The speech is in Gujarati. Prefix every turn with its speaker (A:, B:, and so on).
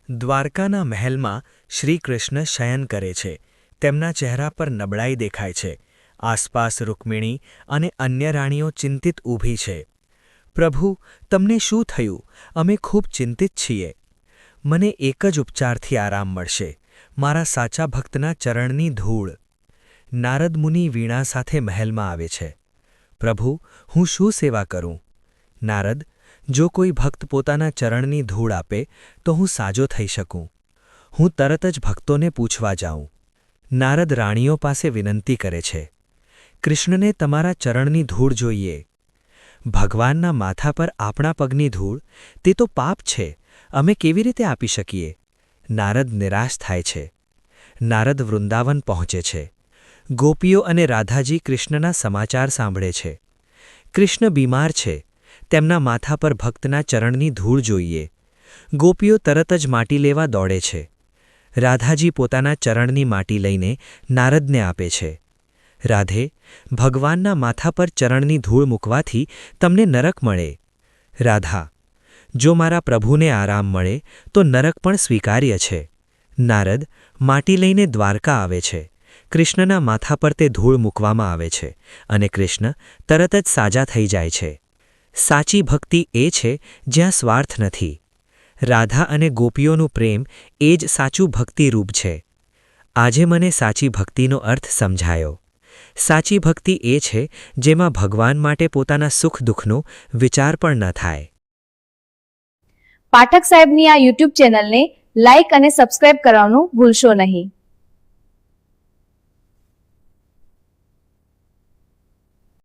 A: દ્વારકાના મહેલમાં શ્રીકૃષ્ણ શયન કરે છે. તેમના ચહેરા પર નબળાઈ દેખાય છે. આસપાસ રૂક્મિણી અને અન્ય રાણીઓ ચિંતિત ઊભી છે. પ્રભુ, તમને શું થયું? અમે ખૂબ ચિંતિત છીએ. મને એક જ ઉપચારથી આરામ મળશે, મારા સાચા ભક્તના ચરણની ધૂળ. નારદ મુનિ વીણા સાથે મહેલમાં આવે છે. પ્રભુ, હું શું સેવા કરું? નારદ, જો કોઈ ભક્ત પોતાના ચરણની ધૂળ આપે તો હું સાજો થઈ શકું. હું તરત જ ભક્તોને પૂછવા જાઉં. નારદ રાણીઓ પાસે વિનંતી કરે છે. કૃષ્ણને તમારા ચરણની ધૂળ જોઈએ. ભગવાનના માથા પર આપણા પગની ધૂળ, તે તો પાપ છે. અમે કેવી રીતે આપી શકીએ? નારદ નિરાશ થાય છે. નારદ વૃંદાવન પહોંચે છે. ગોપીઓ અને રાધાજી કૃષ્ણના સમાચાર સાંભળે છે. કૃષ્ણ બીમાર છે. તેમના માથા પર ભક્તના ચરણની ધૂળ જોઈએ. ગોપીઓ તરત જ માટી લેવા દોડે છે. રાધાજી પોતાના ચરણની માટી લઈને નારદને આપે છે. રાધે, ભગવાનના માથા પર ચરણની ધૂળ મૂકવાથી તમને નરક મળે. રાધા, જો મારા પ્રભુને આરામ મળે તો નરક પણ સ્વીકાર્ય છે. નારદ માટી લઈને દ્વારકા આવે છે. કૃષ્ણના માથા પર તે ધૂળ મૂકવામાં આવે છે અને કૃષ્ણ તરત જ સાજા થઈ જાય છે. સાચી ભક્તિ એ છે જ્યાં સ્વાર્થ નથી. રાધા અને ગોપીઓનું પ્રેમ એ જ સાચું ભક્તિરૂપ છે. આજે મને સાચી ભક્તિનો અર્થ સમજાયો. સાચી ભક્તિ એ છે જેમાં ભગવાન માટે પોતાના સુખ દુઃખનો વિચાર પણ ન થાય.
B: પાઠક સાહેબની આ યુટ્યુબ ચેનલને લાઇક અને સબસ્ક્રાઇબ કરવાનું ભૂલશો નહીં.